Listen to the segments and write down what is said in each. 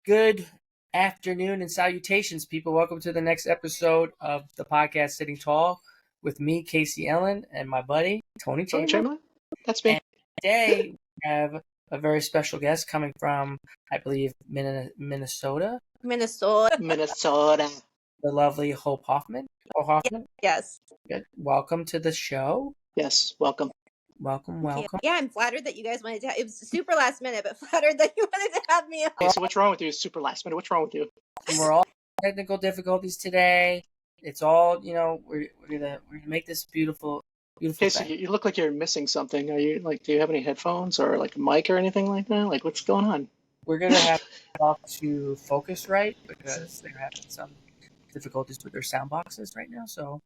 Good afternoon and salutations, people. Welcome to the next episode of the podcast Sitting Tall with me, Casey Ellen, and my buddy, Tony Chamberlain. That's me. And today we have a very special guest coming from, I believe, Minnesota. Minnesota. The lovely Hope Hoffman. Hoffman. Yes. Good. Welcome to the show. Yes, welcome. Welcome. Yeah, I'm flattered that you guys wanted to. It was super last minute, but flattered that you wanted to have me on. Hey, so what's wrong with you? Super last minute. What's wrong with you? We're all technical difficulties today. It's all, we're gonna make this beautiful. Okay, so you look like you're missing something. Are you do you have any headphones or like a mic or anything like that? Like, what's going on? We're gonna have to focus right because they're having some difficulties with their sound boxes right now. So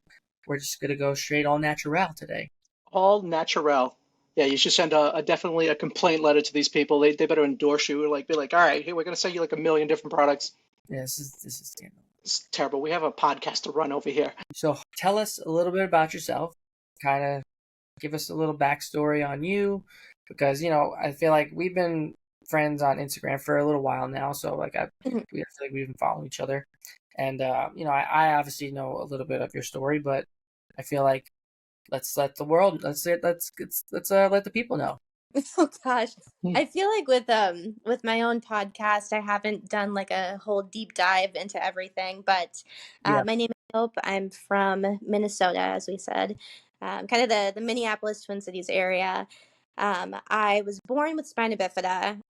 we're just gonna go straight all natural today. All natural. Yeah, you should send definitely a complaint letter to these people. They better endorse you. Be like, all right, here we're gonna send you like 1 million different products. Yeah, this is It's terrible. We have a podcast to run over here. So tell us a little bit about yourself. Kind of give us a little backstory on you, because I feel like we've been friends on Instagram for a little while now. So I feel like we've been following each other, and I obviously know a little bit of your story, but I feel like let's let the people know. Oh gosh, I feel like with my own podcast, I haven't done like a whole deep dive into everything. But my name is Hope. I'm from Minnesota, as we said, kind of the Minneapolis Twin Cities area. I was born with spina bifida,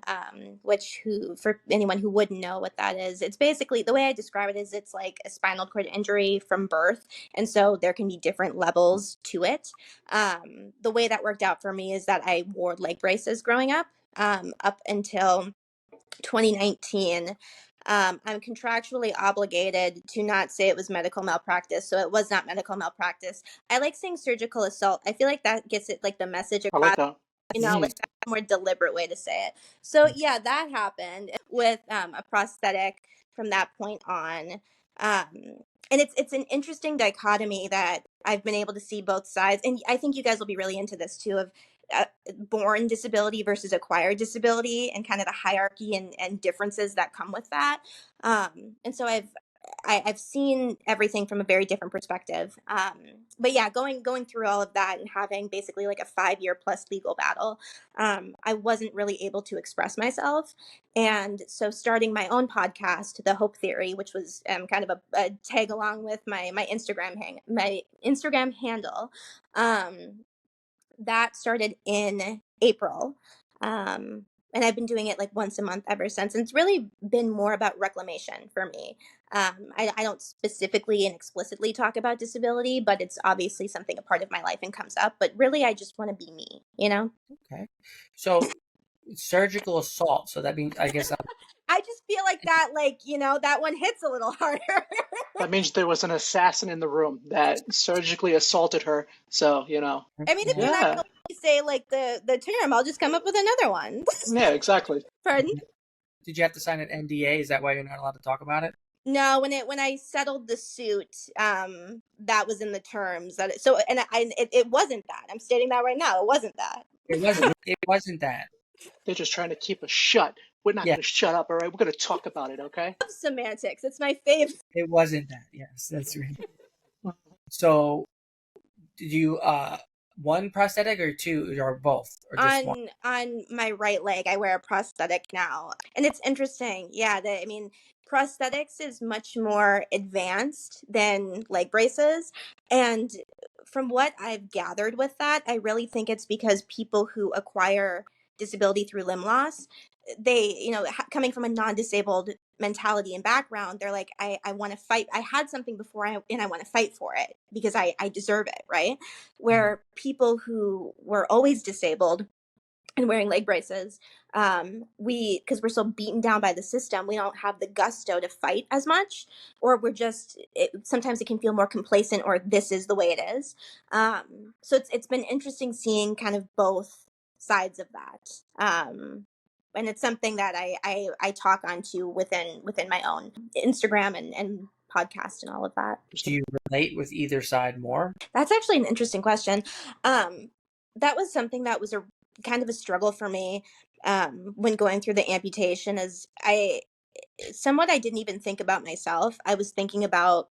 for anyone who wouldn't know what that is, it's basically, the way I describe it is it's like a spinal cord injury from birth. And so there can be different levels to it. The way that worked out for me is that I wore leg braces growing up until 2019. I'm contractually obligated to not say it was medical malpractice, so it was not medical malpractice. I like saying surgical assault. I feel like that gets it like the message across. I like that. Like a more deliberate way to say it. So yeah, that happened with a prosthetic from that point on. And it's an interesting dichotomy that I've been able to see both sides. And I think you guys will be really into this too, of born disability versus acquired disability and kind of the hierarchy and differences that come with that. And so I've seen everything from a very different perspective. But yeah, going through all of that and having basically like a 5-year plus legal battle, I wasn't really able to express myself. And so starting my own podcast, The Hope Theory, which was kind of a tag along with my Instagram handle, that started in April. And I've been doing it like once a month ever since. And it's really been more about reclamation for me. I don't specifically and explicitly talk about disability, but it's obviously something a part of my life and comes up. But really, I just want to be me, Okay. So surgical assault. So that means, I guess. I just feel like that, that one hits a little harder. That means there was an assassin in the room that surgically assaulted her. So, I mean, if you're not going to say like the term, I'll just come up with another one. Yeah, exactly. Pardon? Did you have to sign an NDA? Is that why you're not allowed to talk about it? No, when I settled the suit, that was in the terms that it wasn't that. I'm stating that right now. It wasn't that. It wasn't that. They're just trying to keep us shut. We're not going to shut up, all right? We're going to talk about it, okay? I love semantics. It's my favorite. It wasn't that. Yes, that's right. So, did you one prosthetic or two or both? Or just one? On my right leg, I wear a prosthetic now, and it's interesting. Yeah, prosthetics is much more advanced than leg braces, and from what I've gathered with that, I really think it's because people who acquire disability through limb loss, they, coming from a non-disabled mentality and background, they're like, I want to fight. I had something before and I want to fight for it because I deserve it, right? Where people who were always disabled and wearing leg braces, because we're so beaten down by the system, we don't have the gusto to fight as much, or sometimes it can feel more complacent, or this is the way it is. So it's been interesting seeing kind of both sides of that. And it's something that I talk onto within my own Instagram and podcast and all of that. Do you relate with either side more? That's actually an interesting question. That was something that was a kind of a struggle for me when going through the amputation, as somewhat I didn't even think about myself. I was thinking about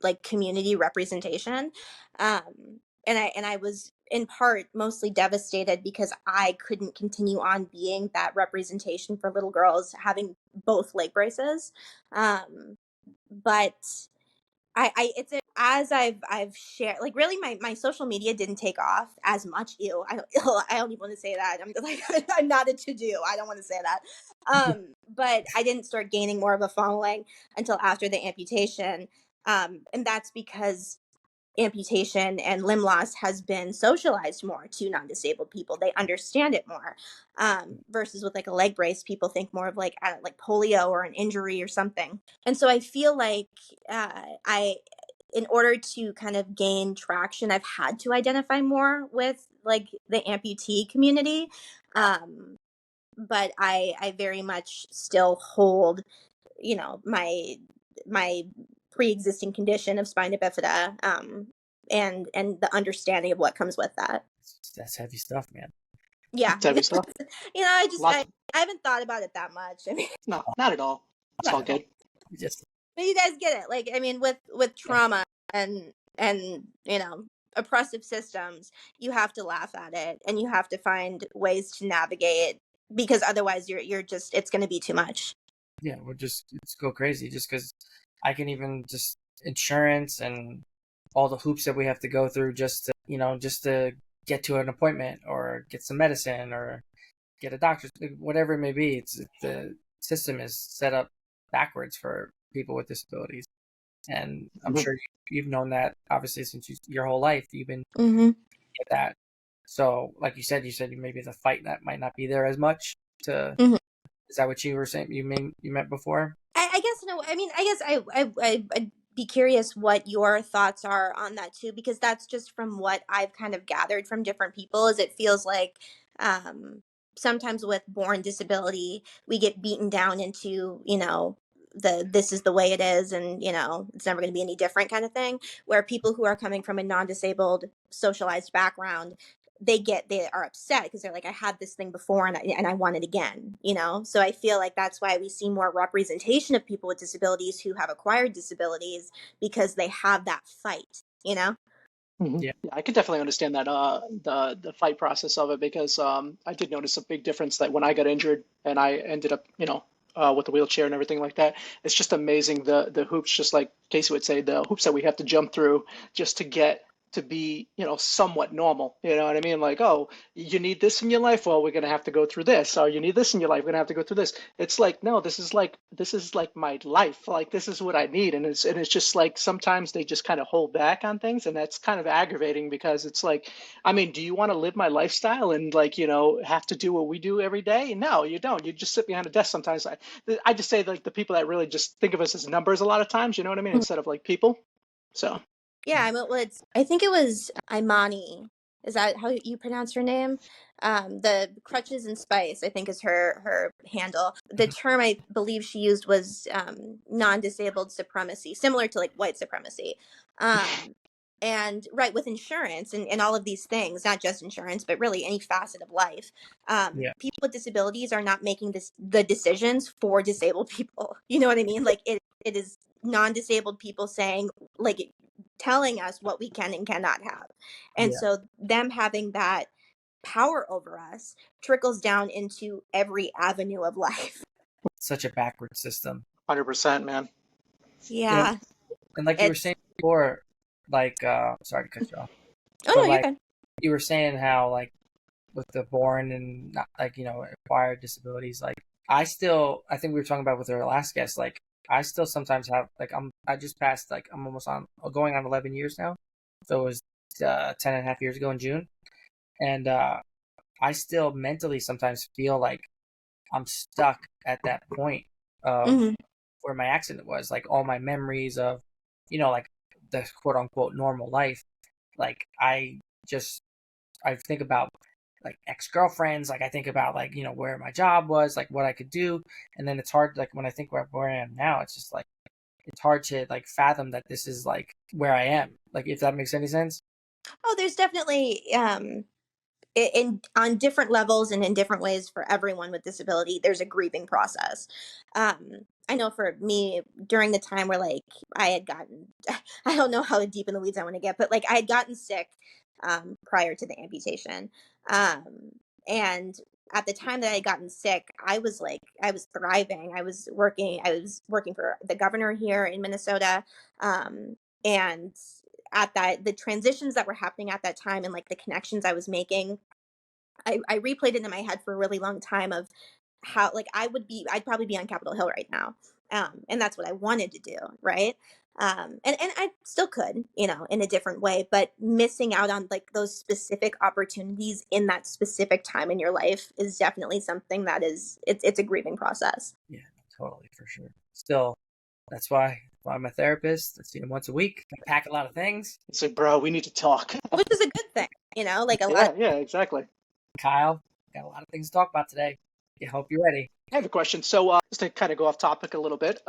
like community representation. And I was in part mostly devastated because I couldn't continue on being that representation for little girls having both leg braces. But as I've shared, like really my social media didn't take off as much. Ew, I don't even want to say that. I'm like I'm not a to do. I don't want to say that. But I didn't start gaining more of a following until after the amputation. And that's because amputation and limb loss has been socialized more to non-disabled people. They understand it more. Versus with like a leg brace, people think more of like like polio or an injury or something. And so I feel like I in order to kind of gain traction, I've had to identify more with like the amputee community. But I very much still hold, my pre-existing condition of spina bifida, and the understanding of what comes with that. That's heavy stuff, man. Yeah. It's heavy stuff. I Lots. haven't thought about it that much. I mean, No, not at all. It's Not all at all. good. Just but you guys get it. Like, I mean, with yeah, trauma and oppressive systems, you have to laugh at it and you have to find ways to navigate, because otherwise you're just, it's going to be too much. yeah. We'll just go crazy just because I can even just insurance and all the hoops that we have to go through just to get to an appointment or get some medicine or get a doctor, whatever it may be. The system is set up backwards for people with disabilities, and I'm Mhm. sure you've known that obviously since your whole life you've been Mm-hmm. at that. So, like you said maybe the fight that might not be there as much. To Mm-hmm. Is that what you were saying? You meant before? I guess no. I mean, I guess I'd be curious what your thoughts are on that too, because that's just from what I've kind of gathered from different people. Is it feels like um, sometimes with born disability, we get beaten down into this is the way it is, and it's never going to be any different kind of thing. Where people who are coming from a non-disabled socialized background, they are upset because they're like, I had this thing before and I want it again. So I feel like that's why we see more representation of people with disabilities who have acquired disabilities, because they have that fight. Mhm. Yeah, Yeah, I could definitely understand that the fight process of it because I did notice a big difference that when I got injured and I ended up with the wheelchair and everything like that. It's just amazing the hoops, just like Casey would say, the hoops that we have to jump through just to get to be somewhat normal. You know what I mean? Like, oh, you need this in your life, well, we're gonna have to go through this. Or you need this in your life, we're gonna have to go through this. It's like, no, this is like my life. Like this is what I need. And it's just like sometimes they just kind of hold back on things, and that's kind of aggravating because it's like, I mean, do you want to live my lifestyle and like, have to do what we do every day? No, you don't. You just sit behind a desk sometimes. I just say like the people that really just think of us as numbers a lot of times, you know what I mean, instead of like people. So Yeah, I think it was Imani. Is that how you pronounce her name? The Crutches and Spice, I think, is her handle. The term I believe she used was non-disabled supremacy, similar to like white supremacy. Um, and right, with insurance and all of these things, not just insurance, but really any facet of life. yeah, People with disabilities are not making the decisions for disabled people. You know what I mean? Like it is non-disabled people saying, like, telling us what we can and cannot have. And yeah. so them having that power over us trickles down into every avenue of life. Such a backward system. 100%, man. You know, Yeah. and like you were It's saying before, like sorry to cut you off, oh but no, you're like good. you were saying how like with the born and not like acquired disabilities, like I think we were talking about with our last guest, like I still sometimes have like I just passed like I'm almost on going on 11 years now, so it was 10 and a half years ago in June, and I still mentally sometimes feel like I'm stuck at that point of Hmm. where my accident was, like all my memories of like the quote unquote normal life, like I think about like ex-girlfriends, like I think about like where my job was, like what I could do, and then it's hard like when I think where I am now, it's just like it's hard to like fathom that this is like where I am, like if that makes any sense. Oh, there's definitely in on different levels and in different ways for everyone with disability, there's a grieving process. I know for me, during the time where like I had gotten, I don't know how deep in the weeds I want to get, but like I had gotten sick prior to the amputation. And at the time that I had gotten sick, I was thriving. I was working for the governor here in Minnesota. And at that, the transitions that were happening at that time and like the connections I was making, I replayed it in my head for a really long time of how like I'd probably be on Capitol Hill right now. And that's what I wanted to do, right? And I still could, you know, in a different way, but missing out on like those specific opportunities in that specific time in your life is definitely something that it's a grieving process. Yeah, totally, for sure. Still, that's why I'm a therapist. I see him once a week. I pack a lot of things. It's like, bro, we need to talk. Which is a good thing, you know, like a lot. Yeah, exactly. Kyle, got a lot of things to talk about today. I hope you're ready. I have a question. So, just to kind of go off topic a little bit,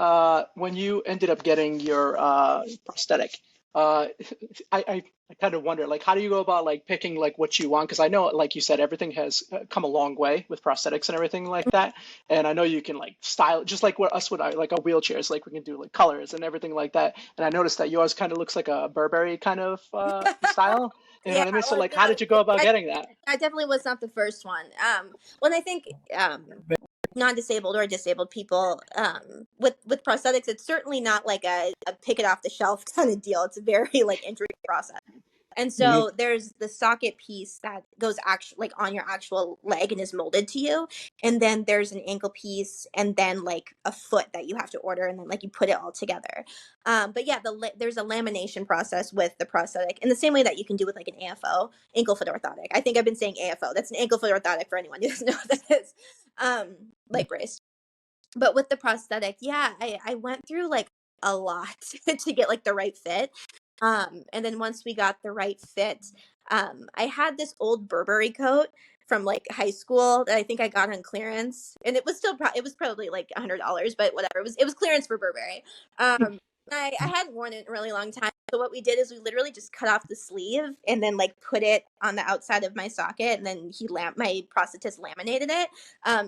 when you ended up getting your prosthetic, I kind of wonder, like, how do you go about like picking like what you want? Because I know, like you said, everything has come a long way with prosthetics and everything like that. And I know you can like style, just like what us with our, like our wheelchairs, like we can do like colors and everything like that. And I noticed that yours kind of looks like a Burberry kind of style. You know Yeah, what I mean? So, well, like, how did you go about getting that? I definitely was not the first one. When I think non-disabled or disabled people with prosthetics, it's certainly not like a pick it off the shelf kind of deal. It's a very like intricate process. And Hmm. so there's the socket piece that goes actually like on your actual leg and is molded to you. And then there's an ankle piece and then like a foot that you have to order and then like you put it all together. But yeah, there's a lamination process with the prosthetic in the same way that you can do with like an AFO, ankle foot orthotic. I think I've been saying AFO. That's an ankle foot orthotic for anyone who doesn't know what that is. Leg brace. But with the prosthetic, yeah, I went through like a lot to get like the right fit. And then once we got the right fit, I had this old Burberry coat from like high school that I think I got on clearance, and it was still it was probably like $100, but whatever. It was clearance for Burberry. I hadn't worn it in a really long time. So what we did is we literally just cut off the sleeve and then like put it on the outside of my socket, and then my prosthetist laminated it.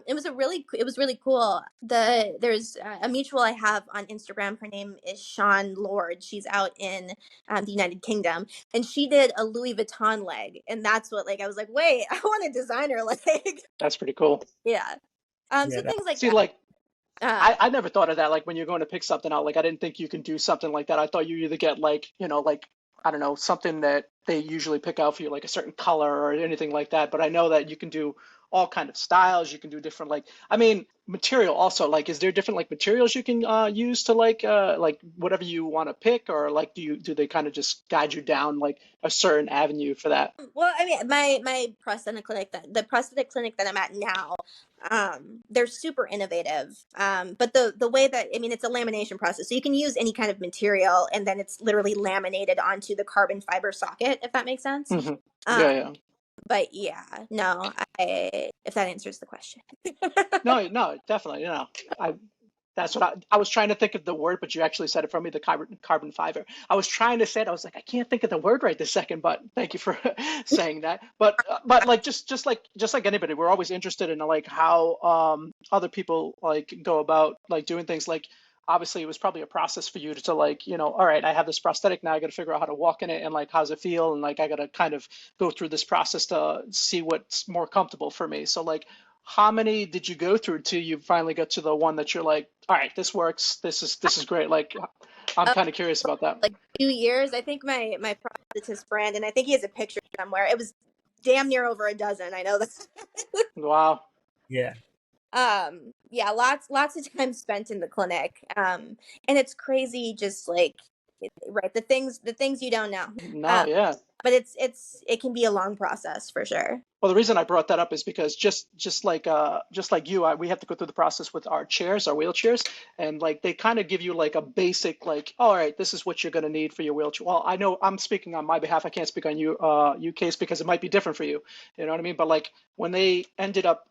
It was really cool. There's a mutual I have on Instagram. Her name is Sean Lord. She's out in the United Kingdom, and she did a Louis Vuitton leg, and that's what like I was like, wait, I want a designer leg. That's pretty cool. Yeah. Yeah, So things like See, that. like, Uh, I never thought of that. Like when you're going to pick something out, like I didn't think you can do something like that. I thought you either get like, like I don't know, something that they usually pick out for you, like a certain color or anything like that. But I know that you can do all kind of styles. You can do different like, I mean, material also. Like, is there different like materials you can use to like whatever you want to pick, or like do they kind of just guide you down like a certain avenue for that? well, I mean, my prosthetic clinic, the prosthetic clinic that I'm at now, they're super innovative. But the way that I mean, it's a lamination process, so you can use any kind of material, and then it's literally laminated onto the carbon fiber socket, if that makes sense. Hmm. Yeah, Um, yeah. but yeah, no, if that answers the question. No, no, definitely. I That's what I was trying to think of the word, but you actually said it for me, the carbon fiber. I was trying to say it. I was like, I can't think of the word right this second, but thank you for saying that. But like just like anybody, we're always interested in like how other people like go about like doing things. Like obviously it was probably a process for you to like, all right, I have this prosthetic now, I got to figure out how to walk in it and like how's it feel, and like I got to kind of go through this process to see what's more comfortable for me. So like how many did you go through till you finally got to the one that you're like, all right, this works. This is great. Like, I'm Uh, kind of curious about that. like 2 years, I think my prosthetist friend, and I think he has a picture somewhere. It was damn near over a dozen. I know that. Wow. yeah, Yeah, lots of time spent in the clinic. And it's crazy, just like right, the things you don't know. No, yeah. But it can be a long process for sure. Well, the reason I brought that up is because just like you, we have to go through the process with our chairs, our wheelchairs, and like they kind of give you like a basic like, all right, this is what you're going to need for your wheelchair. Well, I know I'm speaking on my behalf. I can't speak on you case because it might be different for you. You know what I mean? But like when they ended up,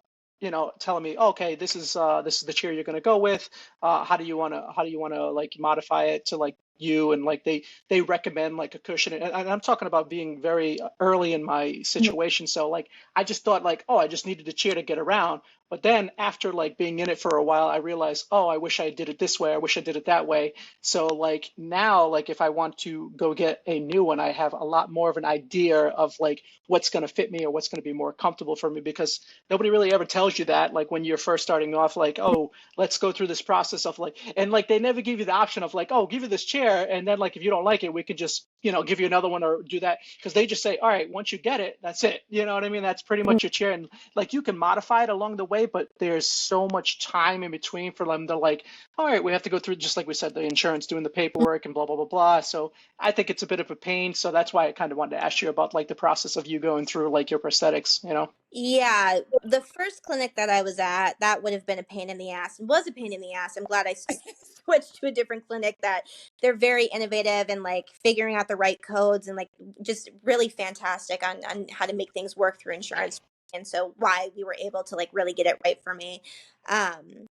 telling me, okay, this is the chair you're going to go with. How do you want to like modify it to like you, and like they recommend like a cushion, and I'm talking about being very early in my situation. So like I just thought like, oh, I just needed a chair to get around. But then after like being in it for a while, I realized, oh, I wish I did it this way. I wish I did it that way. So like now, like if I want to go get a new one, I have a lot more of an idea of like what's going to fit me or what's going to be more comfortable for me, because nobody really ever tells you that. Like when you're first starting off, like, oh, let's go through this process of like, and like they never give you the option of like, oh, give you this chair, and then like if you don't like it, we could just, you know, give you another one or do that, because they just say, all right, once you get it, that's it. You know what I mean? That's pretty much your chair, and like you can modify it along the way, but there's so much time in between for them to like, all right, we have to go through, just like we said, the insurance, doing the paperwork and blah blah blah blah. So I think it's a bit of a pain. So that's why I kind of wanted to ask you about like the process of you going through like your prosthetics, you know? Yeah, the first clinic that I was at, that would have been a pain in the ass. It was a pain in the ass. I'm glad I switched to a different clinic that they're very innovative and like figuring out the right codes and like just really fantastic on how to make things work through insurance. And so why we were able to like really get it right for me. Um,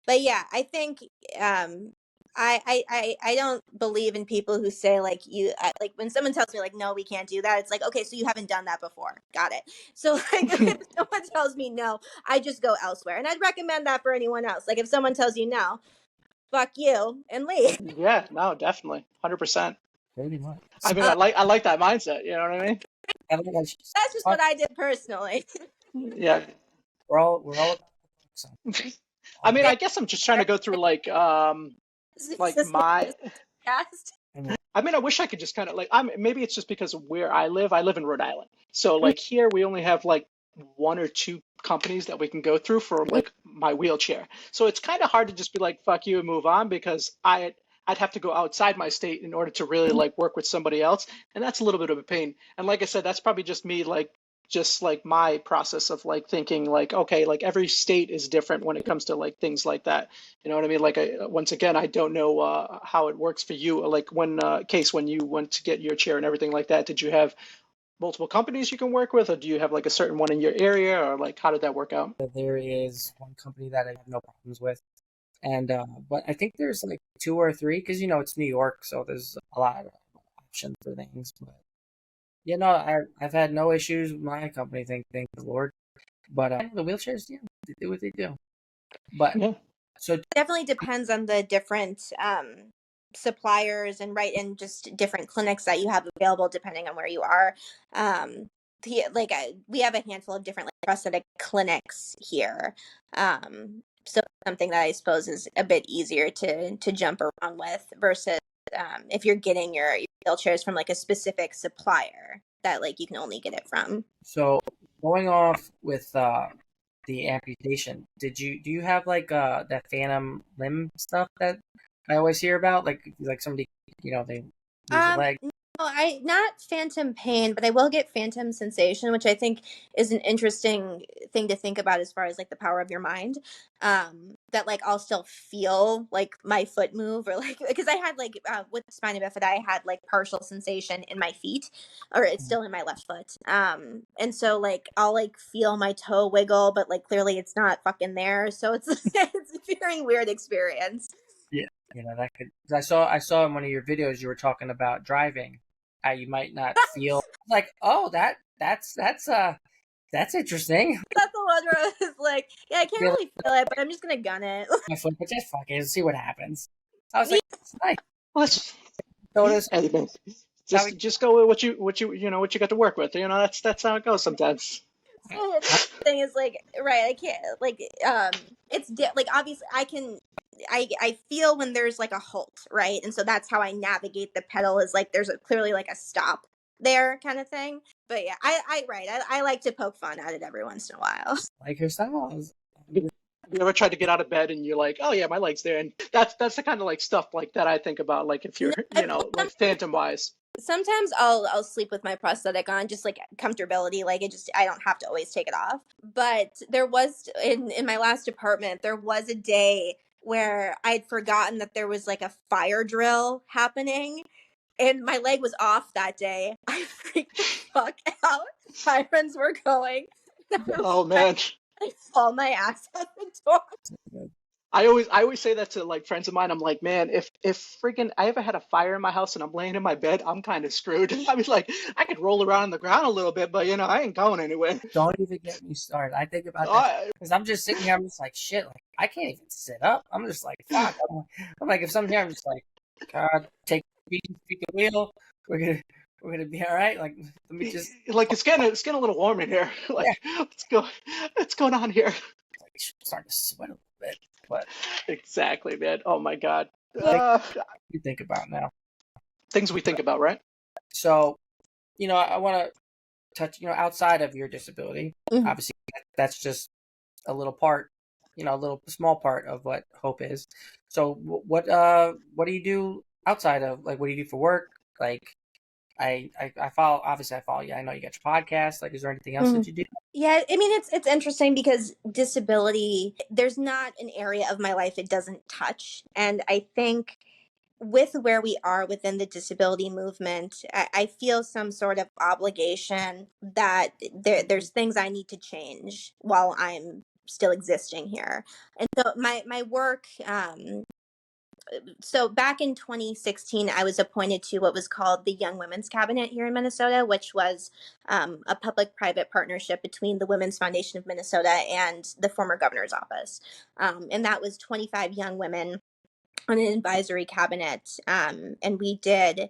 but yeah, I think um I don't believe in people who say like like when someone tells me like no we can't do that, it's like okay, so you haven't done that before, got it. So like if someone tells me no, I just go elsewhere, and I'd recommend that for anyone else. Like if someone tells you no, fuck you and leave. Yeah, no, definitely, 100%. Pretty much. I So, mean, I like that mindset. You know what I mean? I think I should That's just talk- what I did personally. Yeah. we're all about so, I mean, Yeah, I guess I'm just trying to go through is like this my my cast? I mean, I mean, I wish I could just kind of like, maybe it's just because of where I live. I live in Rhode Island. So like here we only have like one or two companies that we can go through for like my wheelchair. So it's kind of hard to just be like, fuck you and move on, because I'd have to go outside my state in order to really like work with somebody else. And that's a little bit of a pain. And like I said, that's probably just me, like just like my process of like thinking like, okay, like every state is different when it comes to like things like that. You know what I mean? Like once again, I don't know how it works for you. Like when Case, when you went to get your chair and everything like that, did you have multiple companies you can work with, or do you have like a certain one in your area, or like how did that work out? there is one company that I have no problems with, and but I think there's like two or three because it's New York, so there's a lot of options for things. But I've had no issues with my company. Thank the Lord. But the wheelchairs, yeah, they do what they do. But Yeah. so Definitely depends on the different suppliers and right and just different clinics that you have available depending on where you are. We have a handful of different like prosthetic clinics here. So something that I suppose is a bit easier to jump around with versus if you're getting your wheelchairs from like a specific supplier that like you can only get it from. so going off with the amputation, do you have like that phantom limb stuff that I always hear about? Like somebody they lose a leg. No, I not phantom pain, but I will get phantom sensation, which I think is an interesting thing to think about as far as like the power of your mind. That like I'll still feel like my foot move, or like because I had like with spina bifida, I had like partial sensation in my feet, or it's still in my left foot. And so like I'll like feel my toe wiggle, but like clearly it's not fucking there. So it's it's a very weird experience. Yeah, that could. 'Cause I saw in one of your videos you were talking about driving, how you might not feel like, oh, that's interesting. That's the one where I was like, yeah, I can't Feel really feel it, but I'm just gonna gun it. my foot, but just fuck it, see what happens. I was like, it's nice. Let's Notice anything. how we, Just go with what you got to work with. You know, that's how it goes sometimes. So the thing is like, right, I can't like like obviously I feel when there's like a halt, right? And so that's how I navigate the pedal, is like there's clearly like a stop there kind of thing. But yeah, I like to poke fun at it every once in a while. like her styles. Have you ever tried to get out of bed and you're like, oh yeah, my leg's there, and that's the kind of like stuff like that I think about, like if you're, like phantom wise. Sometimes I'll sleep with my prosthetic on, just like comfortability, like I don't have to always take it off. But there was in my last apartment, there was a day where I'd forgotten that there was like a fire drill happening, and my leg was off that day. I freaked the fuck out. Sirens were going. Oh man. I fall my ass out the door. I always say that to like friends of mine. I'm like, man, if freaking I ever had a fire in my house and I'm laying in my bed, I'm kind of screwed. I mean, like I could roll around on the ground a little bit, but I ain't going anywhere. Don't even get me started. I think about that I, because I'm just sitting here. I'm just like, shit. Like I can't even sit up. I'm just like, fuck. I'm like, if something here, I'm just like, God, take the wheel. We're gonna we're gonna be all right. Like let me just like it's getting a little warm in here. yeah. Like what's going on here? Like starting to sweat a little bit. But Exactly, man. Oh my God. like Uh, you think about now. Things we think about, right? So I want to touch. Outside of your disability, Mhm. obviously that's just a little part. A little small part of what hope is. So what do you do outside of like what do you do for work? Like I follow obviously I follow you. I know you got your podcast. Like is there anything else that Mhm. you do? Yeah, I mean it's interesting because disability, there's not an area of my life it doesn't touch. And I think with where we are within the disability movement, I feel some sort of obligation that there's things I need to change while I'm still existing here. And so my work, so back in 2016, I was appointed to what was called the Young Women's Cabinet here in Minnesota, which was a public-private partnership between the Women's Foundation of Minnesota and the former governor's office. And that was 25 young women on an advisory cabinet, and we did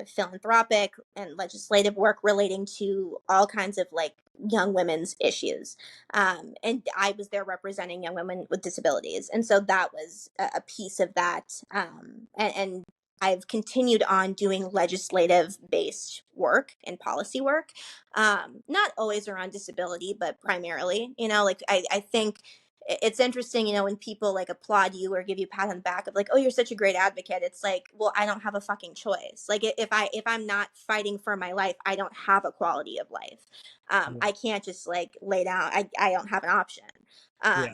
philanthropic and legislative work relating to all kinds of like young women's issues. And I was there representing young women with disabilities, and so that was a piece of that. And I've continued on doing legislative based work and policy work, not always around disability, but primarily. Like I think it's interesting, when people like applaud you or give you a pat on the back of like, oh, you're such a great advocate. It's like, well, I don't have a fucking choice. Like if I'm not fighting for my life, I don't have a quality of life. I can't just like lay down. I don't have an option. Yeah.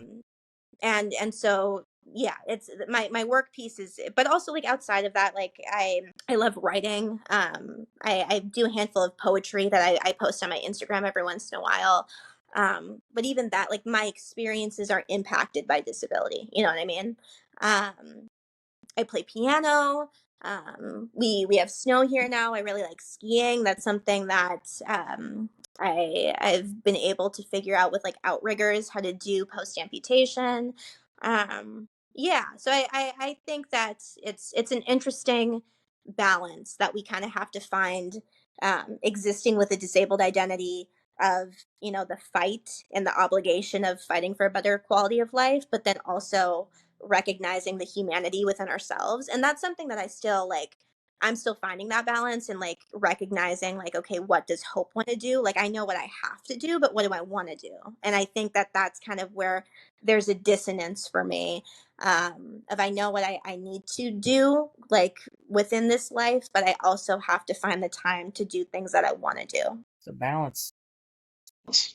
And so yeah, it's my work piece is, but also like outside of that, like I love writing. I do a handful of poetry that I post on my Instagram every once in a while. But even that, like my experiences are impacted by disability. You know what I mean? I play piano. We have snow here now. I really like skiing. That's something that I've been able to figure out with like outriggers how to do post amputation. Yeah, so I think that it's an interesting balance that we kind of have to find, existing with a disabled identity of the fight and the obligation of fighting for a better quality of life, but then also recognizing the humanity within ourselves. And that's something that I'm still finding that balance and like recognizing like, okay, what does hope want to do? Like I know what I have to do, but what do I want to do? And I think that that's kind of where there's a dissonance for me, of I know what I need to do like within this life, but I also have to find the time to do things that I want to do. It's a balance,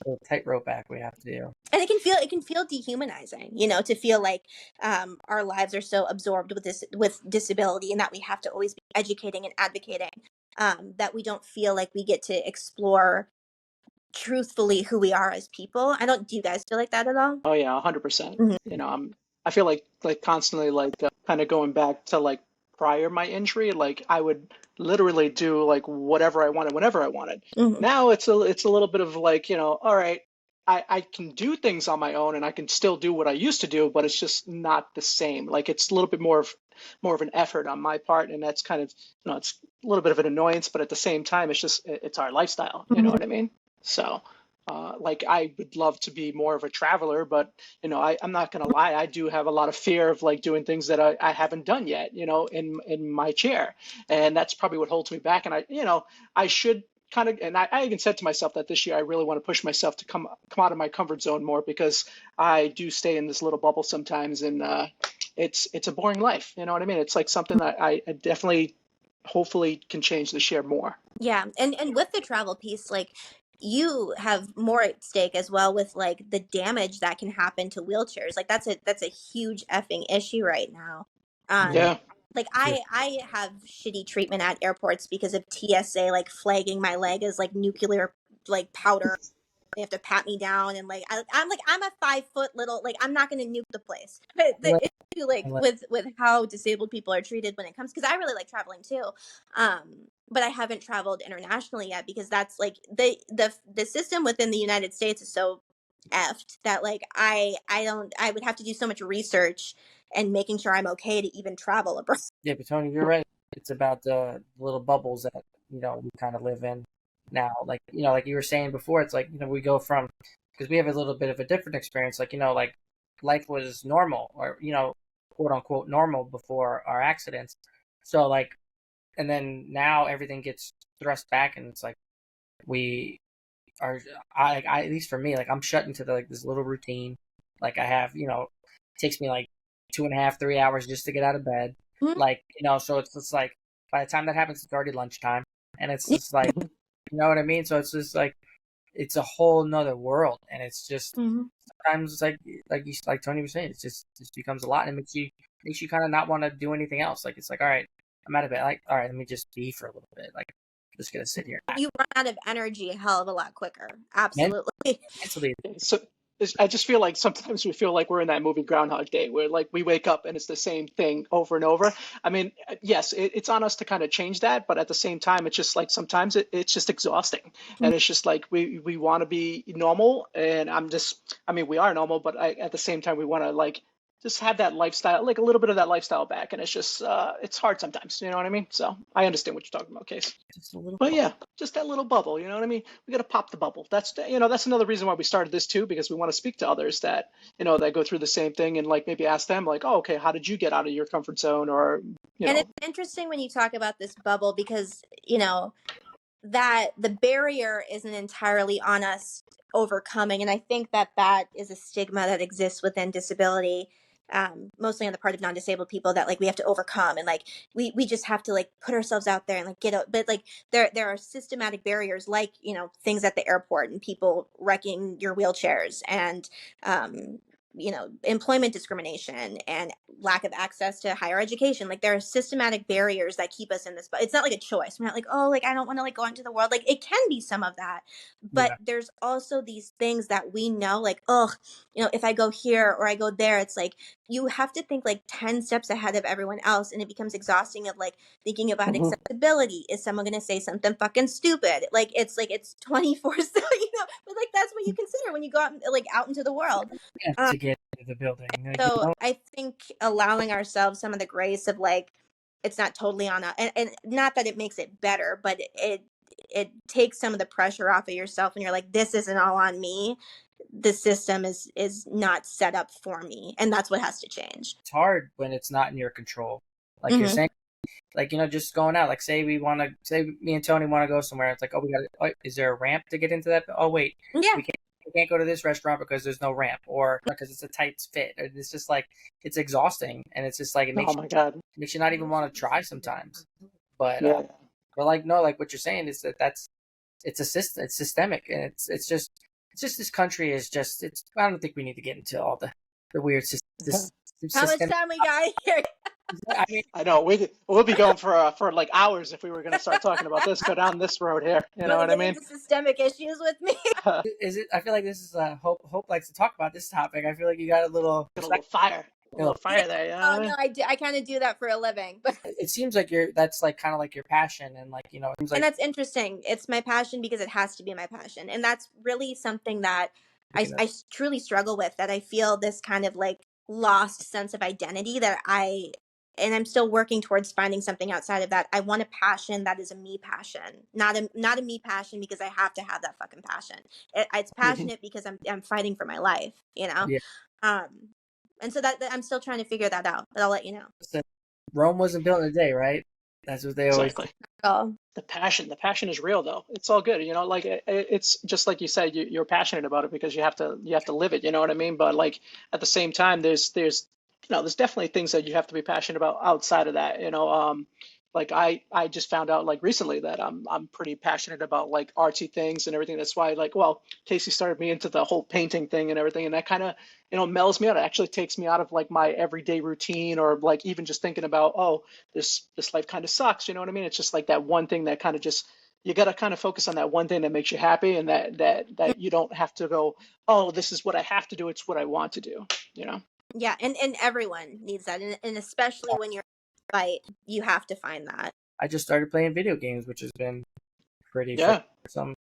a tightrope act we have to do. And it can feel dehumanizing, to feel like our lives are so absorbed with disability, and that we have to always be educating and advocating, that we don't feel like we get to explore truthfully who we are as people. I don't. Do you guys feel like that at all? Oh yeah, 100%. Mhm. I feel like constantly like kind of going back to like prior my injury, like I would literally do like whatever I wanted whenever I wanted. Mhm. Now it's a little bit of like, all right, I can do things on my own and I can still do what I used to do, but it's just not the same. Like it's a little bit more of an effort on my part, and that's kind of, it's a little bit of an annoyance, but at the same time, it's our lifestyle. You know Mhm. what I mean? So. Like I would love to be more of a traveler, but I'm not gonna lie, I do have a lot of fear of like doing things that I haven't done yet, in my chair, and that's probably what holds me back. And I should kind of, and I even said to myself that this year I really want to push myself to come out of my comfort zone more, because I do stay in this little bubble sometimes, and it's a boring life. You know what I mean? It's like something that I definitely, hopefully, can change this year more. Yeah, and with the travel piece, like you have more at stake as well with like the damage that can happen to wheelchairs. Like that's a huge effing issue right now. Yeah. Um, Yeah. like I have shitty treatment at airports because of TSA like flagging my leg as like nuclear like powder. they have to pat me down, and like I'm a 5 foot little, like I'm not gonna nuke the place. But the issue like with how disabled people are treated when it comes, because I really like traveling too, but I haven't traveled internationally yet, because that's like the system within the United States is so effed that like I would have to do so much research and making sure I'm okay to even travel abroad. Yeah, but Tony, you're right. It's about the little bubbles that we kind of live in now. Like like you were saying before, it's like we go from, because we have a little bit of a different experience. Like like life was normal, or quote unquote normal before our accidents. So like, and then now everything gets thrust back, and it's like we are. I at least for me, like I'm shut into this little routine. Like I have, it takes me like 2.5, 3 hours just to get out of bed. Mhm. Like, so it's just like by the time that happens, it's already lunchtime. And it's just like, you know what I mean? So it's just like, it's a whole nother world. And it's just, Mhm. sometimes it's like Tony was saying, it's just becomes a lot, and it makes you kind of not want to do anything else. Like, it's like, all right, I'm out of bed. Like, all right, let me just be for a little bit. Like, I'm just going to sit here. You run out of energy a hell of a lot quicker. Absolutely. Mentally, So I just feel like sometimes we feel like we're in that movie Groundhog Day, where like we wake up and it's the same thing over and over. I mean, yes, it's on us to kind of change that, but at the same time, it's just like sometimes it's just exhausting, and it's just like we want to be normal, and I mean, we are normal, but at the same time, we want to like just have that lifestyle, like a little bit of that lifestyle back, and it's just it's hard sometimes, you know what I mean? So I understand what you're talking about, Case. just a little. But yeah, just that little bubble, you know what I mean? We got to pop the bubble. That's another reason why we started this too, because we want to speak to others that, that go through the same thing, and like maybe ask them like, oh, okay, how did you get out of your comfort zone? Or, And it's interesting when you talk about this bubble, because that the barrier isn't entirely on us overcoming, and I think that that is a stigma that exists within disability, mostly on the part of non-disabled people, that like we have to overcome, and like we just have to like put ourselves out there and like get out. But like there are systematic barriers, like things at the airport and people wrecking your wheelchairs, and um employment discrimination and lack of access to higher education. Like there are systematic barriers that keep us in this, but it's not like a choice. We're not like, oh, like I don't want to like go into the world. Like it can be some of that, but Yeah. there's also these things that we know, like, oh, if I go here or I go there, it's like you have to think like 10 steps ahead of everyone else, and it becomes exhausting of like thinking about accessibility. Is someone going to say something fucking stupid? Like it's 24 so but like that's what you consider when you go out like out into the world. To get into the building. Like, So I think allowing ourselves some of the grace of like, it's not totally on us, and not that it makes it better, but it takes some of the pressure off of yourself, and you're like, this isn't all on me. The system is not set up for me, and that's what has to change. it's hard when it's not in your control. Like you're Mhm. saying, like just going out. Like say me and Tony want to go somewhere. It's like, oh, is there a ramp to get into that? Oh wait, Yeah. we can't go to this restaurant because there's no ramp, or because it's a tight fit. Or it's just like it's exhausting, and it's just like oh my God, makes you not even want to try sometimes. But yeah. like no, like what you're saying is it's a system, it's systemic, and it's just this country is just it's. I don't think we need to get into all the weird How much systemic. time we got here? I mean, I know we'll be going for like hours if we were going to start talking about this. Go down this road here, you know Want what to I get mean? into systemic issues with me? is it? I feel like this is Hope likes to talk about this topic. I feel like you got a little. Got a little fire, Yeah. there. You know Oh what I no, mean? I do. I kind of do that for a living, but It seems like that's like kind of like your passion, and like it seems and like that's interesting. It's my passion because it has to be my passion, and that's really something that I truly struggle with. That I feel this kind of like lost sense of identity that and I'm still working towards finding something outside of that. I want a passion that is a me passion, not a me passion because I have to have that fucking passion. It's passionate because I'm fighting for my life, yeah. Um, and so that I'm still trying to figure that out, but I'll let you know. So Rome wasn't built in a day, right? That's what they always. Exactly. Oh, The passion is real though. It's all good, like it's just like you said, you're passionate about it because you have to live it, you know what I mean? But like at the same time, there's definitely things that you have to be passionate about outside of that, like I just found out like recently that I'm pretty passionate about like artsy things and everything. That's why like, well, Casey started me into the whole painting thing and everything, and that kind of mellows me out. It actually takes me out of like my everyday routine, or like even just thinking about, oh, this life kind of sucks, you know what I mean? It's just like that one thing that kind of just you got to kind of focus on that one thing that makes you happy, and that you don't have to go, oh, this is what I have to do. It's what I want to do, you know? Yeah, and everyone needs that, and especially when you're fight, you have to find that. I just started playing video games, which has been pretty fun. Yeah. So I'm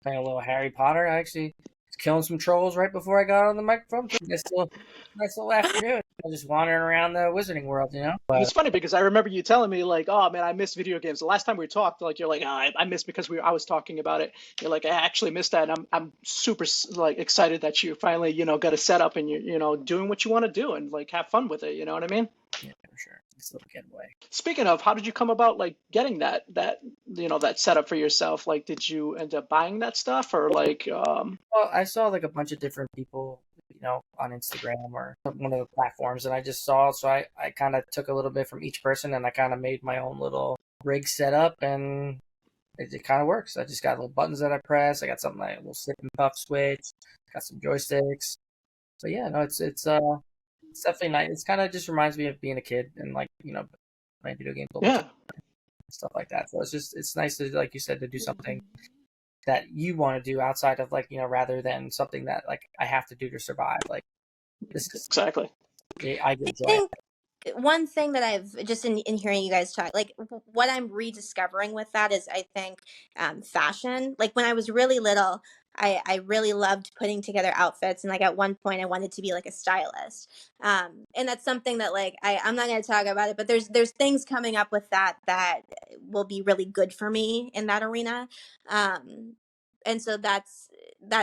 playing a little Harry Potter. I actually was killing some trolls right before I got on the microphone. So nice little afternoon. I just wandering around the wizarding world, you know. And But it's funny because I remember you telling me like, "Oh man, I miss video games." The last time we talked, like you're like, oh, I miss because I was talking about it." You're like, "I actually missed that." And I'm super like excited that you finally, got a setup and you're doing what you want to do and like have fun with it. You know what I mean? yeah, for sure, it's a little getaway. Speaking of, how did you come about like getting that setup for yourself? Like, did you end up buying that stuff or like, Well, I saw like a bunch of different people, on Instagram or one of the platforms, and I just saw. So I kind of took a little bit from each person, and I kind of made my own little rig setup, and it kind of works. I just got little buttons that I press. I got something like a little sip and puff switch. Got some joysticks. So yeah, no, it's definitely nice. It's kind of just reminds me of being a kid and like playing video games all the time, yeah, stuff like that. So it's nice to, like you said, to do something that you want to do outside of like rather than something that like I have to do to survive. Like this is exactly. I I get joy. think one thing that I've just in hearing you guys talk, like what I'm rediscovering with that is I think fashion. Like when I was really little, I really loved putting together outfits, and like at one point I wanted to be like a stylist. And that's something that like I'm not going to talk about it, but there's things coming up with that will be really good for me in that arena. And so that's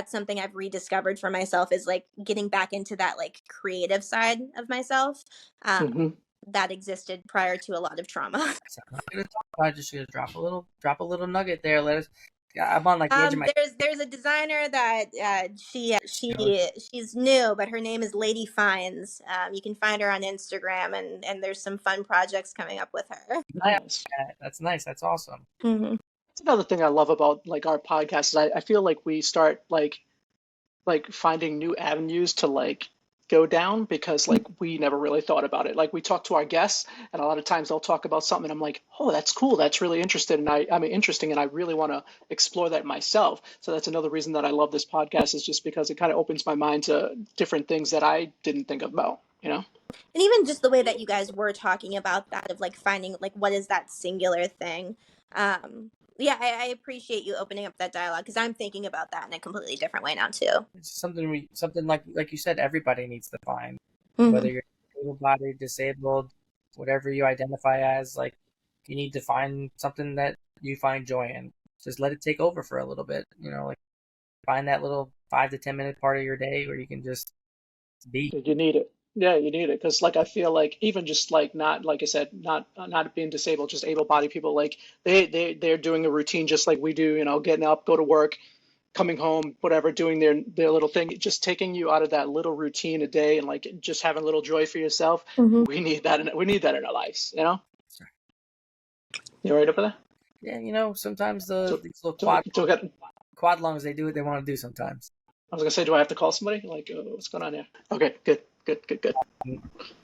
something I've rediscovered for myself, is like getting back into that like creative side of myself. Um, Hmm. that existed prior to a lot of trauma. So I'm not gonna talk about it, just gonna drop a little nugget there. Let us. Yeah, I'm on like the edge of my. There's a designer that she's new, but her name is Lady Fines. You can find her on Instagram, and there's some fun projects coming up with her. Nice. That's nice. That's awesome. Mm-hmm. That's another thing I love about like our podcast is I feel like we start like finding new avenues to like go down because like we never really thought about it. Like we talk to our guests and a lot of times they'll talk about something and I'm like, "Oh, that's cool. That's really interesting." And I mean interesting and I really want to explore that myself. So that's another reason that I love this podcast, is just because it kind of opens my mind to different things that I didn't think about, you know? And even just the way that you guys were talking about that, of like finding like what is that singular thing. um yeah, I appreciate you opening up that dialogue, because I'm thinking about that in a completely different way now too. It's something like you said, everybody needs to find, Hmm. whether you're able-bodied, disabled, whatever you identify as. Like you need to find something that you find joy in. Just let it take over for a little bit. Like find that little 5 to 10 minute part of your day where you can just be. You need it. Yeah, you need it because, like, I feel like even just like not, like I said, not being disabled, just able-bodied people, like they're doing a routine just like we do. Getting up, go to work, coming home, whatever, doing their little thing, just taking you out of that little routine a day and like just having a little joy for yourself. Hmm. We need that in our lives. You right over there? Yeah, sometimes So, these little so, so quad lungs, they do what they want to do sometimes. I was gonna say, do I have to call somebody? Like, what's going on here? Okay, good, good, good, good.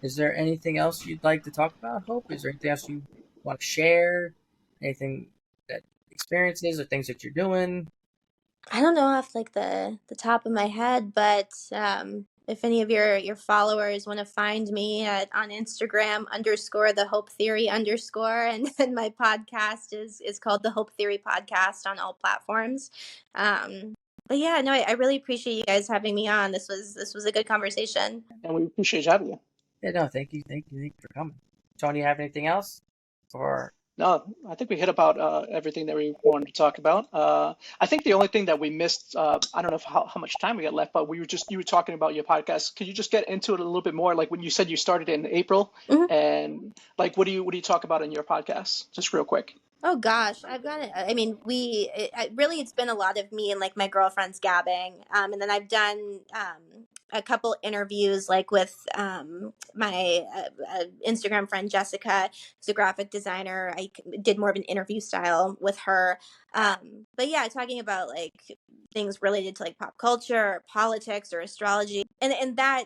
Is there anything else you'd like to talk about, Hope? Is there anything else you want to share? Anything that experiences or things that you're doing? I don't know off like the top of my head, but if any of your followers want to find me on Instagram _ the Hope Theory _ and then my podcast is called the Hope Theory Podcast on all platforms. But yeah, no, I really appreciate you guys having me on. This was a good conversation. And we appreciate having you. Yeah, no, thank you for coming. Tony, you have anything else? Or No, I think we hit about everything that we wanted to talk about. I think the only thing that we missed, I don't know how much time we got left, but you were talking about your podcast. Could you just get into it a little bit more? Like when you said you started in April, Mhm. and like what do you talk about in your podcast? Just real quick. Oh gosh, I've got it. I mean, really, it's been a lot of me and like my girlfriends gabbing. And then I've done a couple interviews like with my Instagram friend Jessica, who's a graphic designer. Did more of an interview style with her. But yeah, talking about like things related to like pop culture, or politics, or astrology, and that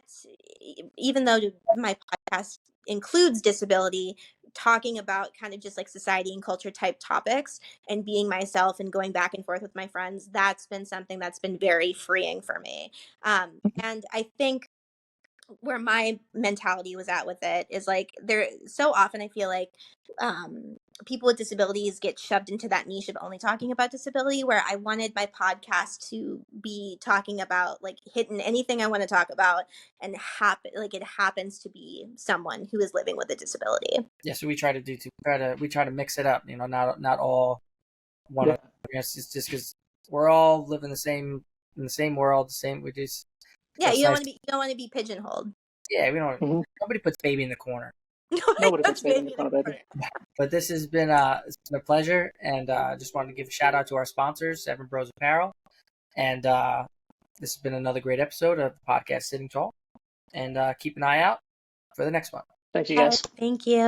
even though my podcast includes disability, talking about kind of just like society and culture type topics and being myself and going back and forth with my friends, that's been something that's been very freeing for me. And I think where my mentality was at with it is like, there so often I feel like people with disabilities get shoved into that niche of only talking about disability, where I wanted my podcast to be talking about like hitting anything I want to talk about, and happen like it happens to be someone who is living with a disability. Yeah, so we try to do too. We try to mix it up. Not all one. Yeah. It's just because we're all living in the same world. The same. We just. Yeah, So you nice. don't want to be pigeonholed. Yeah, we don't. Hmm. Nobody puts baby in the corner. Nobody Nobody puts puts baby in baby the in the corner, baby. corner. But this has been it's been a pleasure, and just wanted to give a shout out to our sponsors, Seven Bros Apparel, and this has been another great episode of the podcast Sitting Tall, and keep an eye out for the next one. Thank you, All right, guys. thank you.